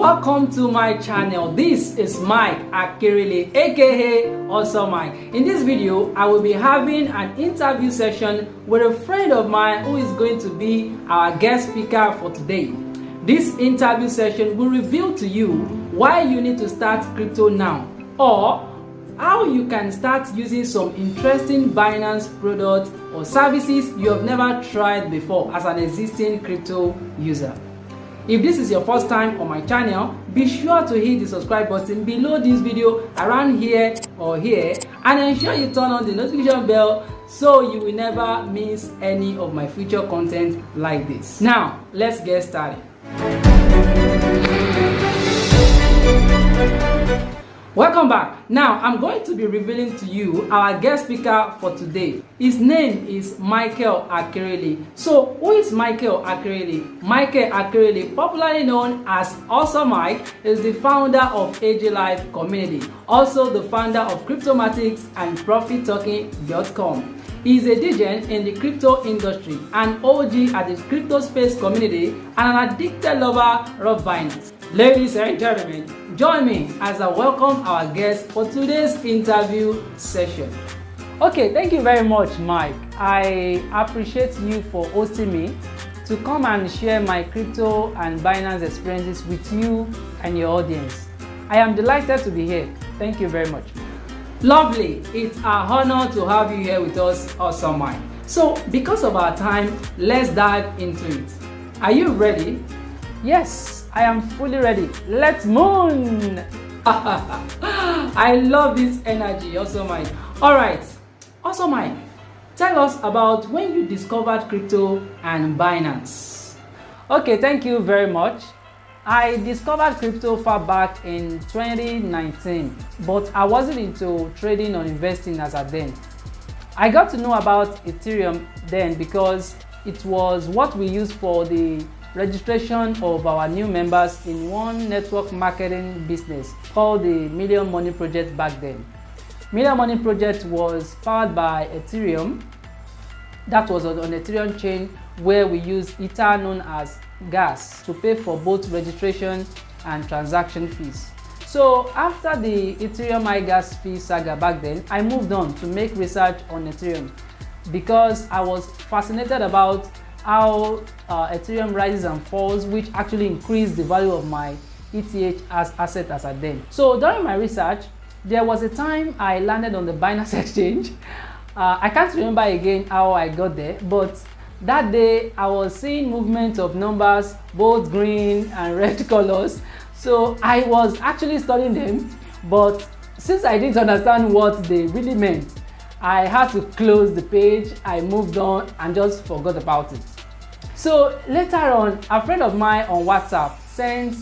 Welcome to my channel. This is Mike Akirili, aka Also Mike. In this video, I will be having an interview session with a friend of mine who is going to be our guest speaker for today. This interview session will reveal to you why you need to start crypto now, or how you can start using some interesting Binance products or services you have never tried before as an existing crypto user. If this is your first time on my channel, be sure to hit the subscribe button below this video around here or here, and ensure you turn on the notification bell so you will never miss any of my future content like this. Now, let's get started. Welcome back. Now, I'm going to be revealing to you our guest speaker for today. His name is Michael Akirili. So, who is Michael Akirili? Michael Akirili, popularly known as Also Mike, is the founder of AG Life Community, also the founder of Cryptomatics and ProfitTalking.com. He is a legend in the crypto industry, an OG at the crypto space community, and an addicted lover of Binance. Ladies and gentlemen, join me as I welcome our guest for today's interview session. Okay, thank you very much, Mike. I appreciate you for hosting me to come and share my crypto and Binance experiences with you and your audience. I am delighted to be here. Thank you very much. Lovely. It's an honor to have you here with us, Also Mike. So, because of our time, let's dive into it. Are you ready? Yes, I am fully ready. Let's moon! I love this energy, Also Mike. Alright, Also Mike, tell us about when you discovered crypto and Binance. Okay, thank you very much. I discovered crypto far back in 2019, but I wasn't into trading or investing as at then. I got to know about Ethereum then because it was what we used for the registration of our new members in one network marketing business called the Million Money Project back then. Million Money Project was powered by Ethereum. That was on Ethereum chain where we use Ether, known as gas, to pay for both registration and transaction fees. So after the Ethereum gas fee saga back then, I moved on to make research on Ethereum because I was fascinated about how Ethereum rises and falls, which actually increased the value of my ETH as asset as at then. So during my research, there was a time I landed on the Binance exchange. I can't remember again how I got there, but that day I was seeing movement of numbers, both green and red colors. So I was actually studying them, but since I didn't understand what they really meant, I had to close the page. I moved on and just forgot about it. So later on, a friend of mine on WhatsApp sent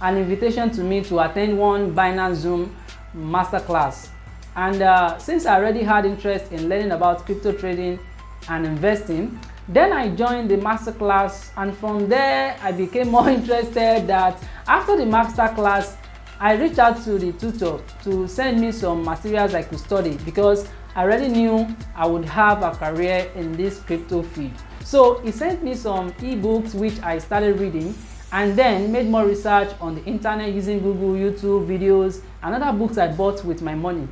an invitation to me to attend one Binance Zoom masterclass. And since I already had interest in learning about crypto trading and investing, then I joined the masterclass, and from there I became more interested. That after the masterclass, I reached out to the tutor to send me some materials I could study because I already knew I would have a career in this crypto field. So he sent me some ebooks which I started reading, and then made more research on the internet using Google, YouTube videos, and other books I bought with my money.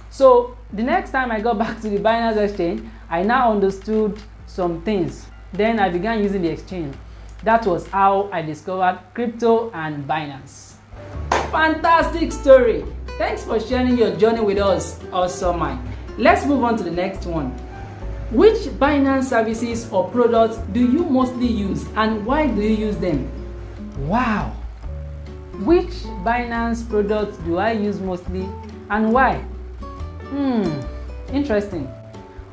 So the next time I got back to the Binance exchange, I now understood some things. Then I began using the exchange. That was how I discovered crypto and Binance. Fantastic story. Thanks for sharing your journey with us, Also Mike. Let's move on to the next one. Which Binance services or products do you mostly use, and why do you use them? Wow. Which Binance products do I use mostly and why? Interesting.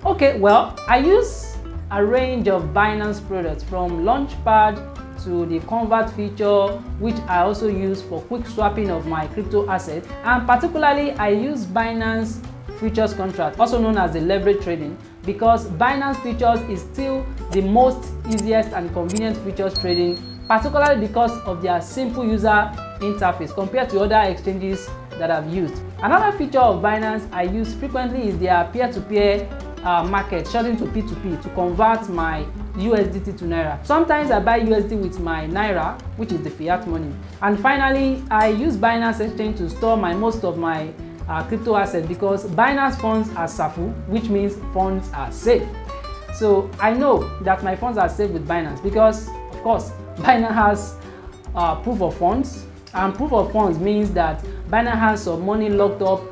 Okay, well, I use a range of Binance products, from Launchpad to the Convert feature, which I also use for quick swapping of my crypto assets, and particularly I use Binance futures contract, also known as the leverage trading, because Binance futures is still the most easiest and convenient futures trading, particularly because of their simple user interface compared to other exchanges that I've used. Another feature of Binance I use frequently is their peer-to-peer market, shortened to P2P, to convert my USDT to Naira. Sometimes I buy USD with my Naira, which is the fiat money. And finally, I use Binance Exchange to store most of my crypto assets, because Binance funds are SAFU, which means funds are safe. So I know that my funds are safe with Binance because, of course, Binance has proof of funds, and proof of funds means that Binance has some money locked up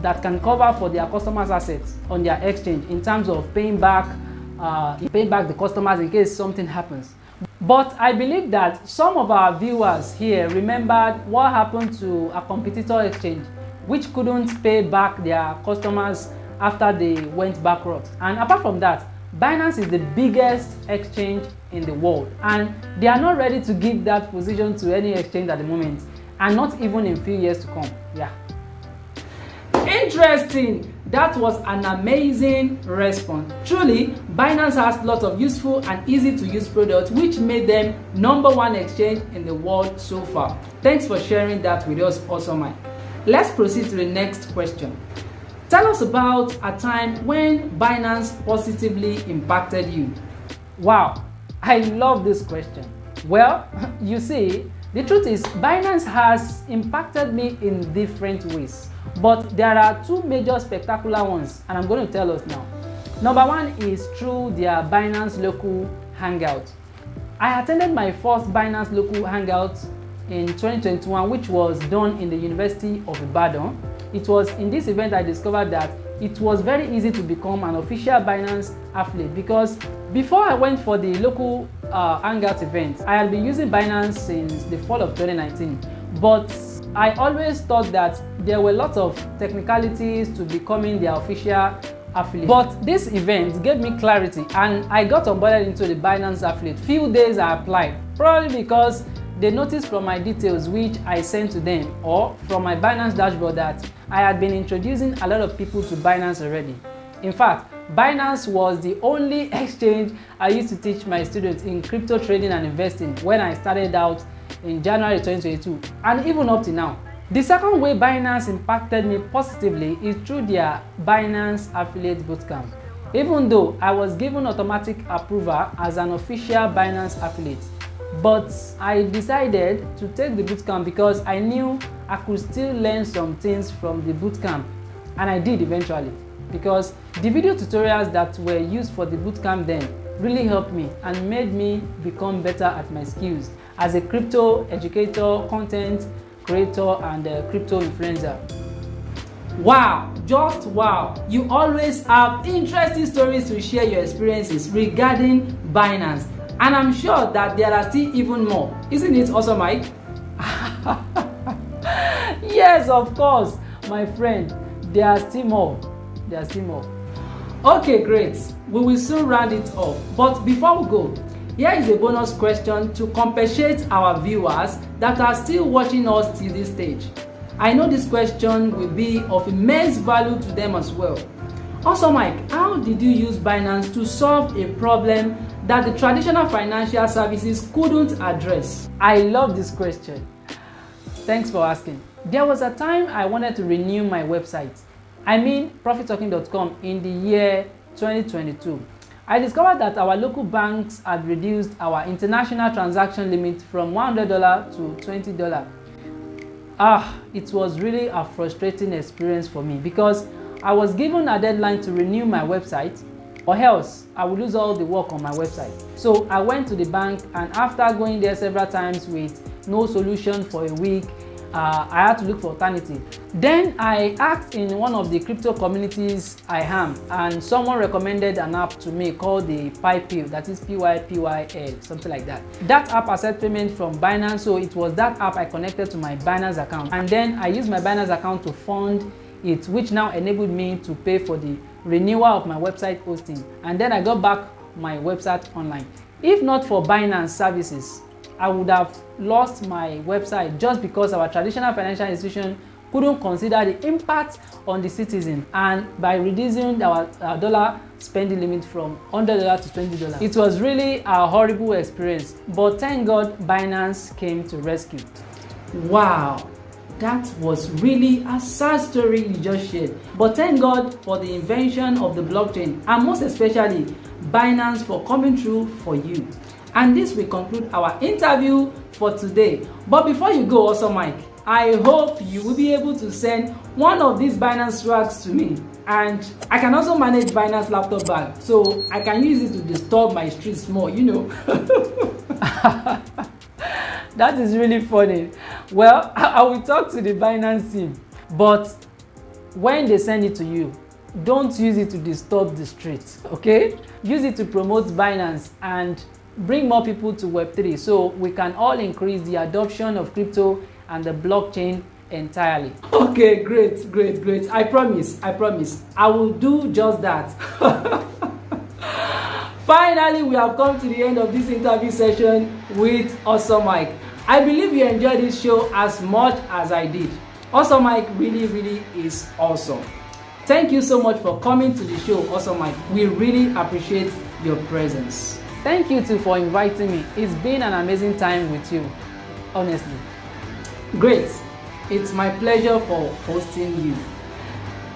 that can cover for their customers' assets on their exchange in terms of paying back the customers in case something happens. But I believe that some of our viewers here remembered what happened to a competitor exchange which couldn't pay back their customers after they went bankrupt. And apart from that, Binance is the biggest exchange in the world, and they are not ready to give that position to any exchange at the moment, and not even in few years to come. Yeah. Interesting. That was an amazing response. Truly, Binance has lots of useful and easy to use products which made them #1 exchange in the world so far. Thanks for sharing that with us, also Mike. Let's proceed to the next question. Tell us about a time when Binance positively impacted you. Wow, I love this question. Well, you see, the truth is Binance has impacted me in different ways. But there are two major spectacular ones, and I'm going to tell us now. Number one is through their Binance Local Hangout. I attended my first Binance Local Hangout in 2021, which was done in the University of Ibadan. It was in this event I discovered that it was very easy to become an official Binance affiliate, because before I went for the local Hangout event, I had been using Binance since the fall of 2019. But I always thought that there were lots of technicalities to becoming their official affiliate. But this event gave me clarity, and I got onboarded into the Binance affiliate. Few days I applied, probably because they noticed from my details which I sent to them, or from my Binance dashboard, that I had been introducing a lot of people to Binance already. In fact, Binance was the only exchange I used to teach my students in crypto trading and investing when I started out in January 2022, and even up to now. The second way Binance impacted me positively is through their Binance Affiliate Bootcamp. Even though I was given automatic approval as an official Binance affiliate, but I decided to take the bootcamp because I knew I could still learn some things from the bootcamp, and I did eventually, because the video tutorials that were used for the bootcamp then really helped me and made me become better at my skills as a crypto educator, content creator, and crypto influencer. Wow, just wow. You always have interesting stories to share your experiences regarding Binance, and I'm sure that there are still even more. Isn't it awesome, Mike? Yes, of course, my friend. There are still more. There are still more. Okay, great. We will soon round it off. But before we go, here is a bonus question to compensate our viewers that are still watching us till this stage. I know this question will be of immense value to them as well. Also, Mike, how did you use Binance to solve a problem that the traditional financial services couldn't address? I love this question. Thanks for asking. There was a time I wanted to renew my website. I mean profittalking.com, in the year 2022. I discovered that our local banks had reduced our international transaction limit from $100 to $20. It was really a frustrating experience for me, because I was given a deadline to renew my website, or else I would lose all the work on my website. So I went to the bank, and after going there several times with no solution for a week, I had to look for alternative. Then I asked in one of the crypto communities I am, and someone recommended an app to me called the PyPyl, that is PYPYL, something like that. That app accepted payment from Binance, so it was that app I connected to my Binance account, and then I used my Binance account to fund it, which now enabled me to pay for the renewal of my website hosting, and then I got back my website online. If not for Binance services, I would have lost my website, just because our traditional financial institution couldn't consider the impact on the citizen, and by reducing our dollar spending limit from $100 to $20. It was really a horrible experience, but thank God Binance came to rescue. Wow, that was really a sad story you just shared, but thank God for the invention of the blockchain, and most especially Binance for coming through for you. And this will conclude our interview for today. But before you go also, Mike, I hope you will be able to send one of these Binance swags to me. And I can also manage Binance laptop bag, so I can use it to disturb my streets more, you know. That is really funny. Well, I will talk to the Binance team, but when they send it to you, don't use it to disturb the streets, okay? Use it to promote Binance and bring more people to Web3 so we can all increase the adoption of crypto and the blockchain entirely. Okay, great. I promise. I will do just that. Finally, we have come to the end of this interview session with Awesome Mike. I believe you enjoyed this show as much as I did. Awesome Mike really is awesome. Thank you so much for coming to the show, Awesome Mike. We really appreciate your presence. Thank you too for inviting me. It's been an amazing time with you, honestly. Great. It's my pleasure for hosting you.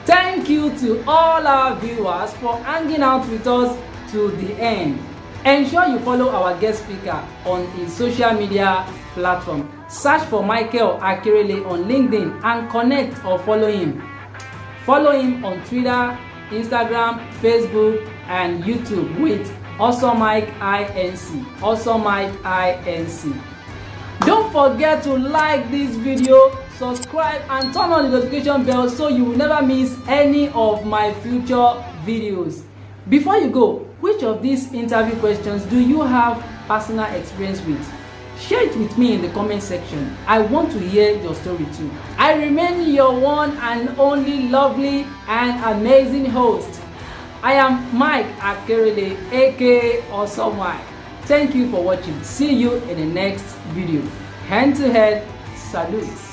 Thank you to all our viewers for hanging out with us to the end. Ensure you follow our guest speaker on his social media platform. Search for Michael Akirele on LinkedIn and connect or follow him. Follow him on Twitter, Instagram, Facebook, and YouTube with Awesome Mike INC. Awesome Mike INC. Don't forget to like this video, subscribe, and turn on the notification bell so you will never miss any of my future videos. Before you go, which of these interview questions do you have personal experience with? Share it with me in the comment section. I want to hear your story too. I remain your one and only lovely and amazing host. I am Mike Akirele, aka Awesome Mike. Thank you for watching. See you in the next video. Hand to head, salute.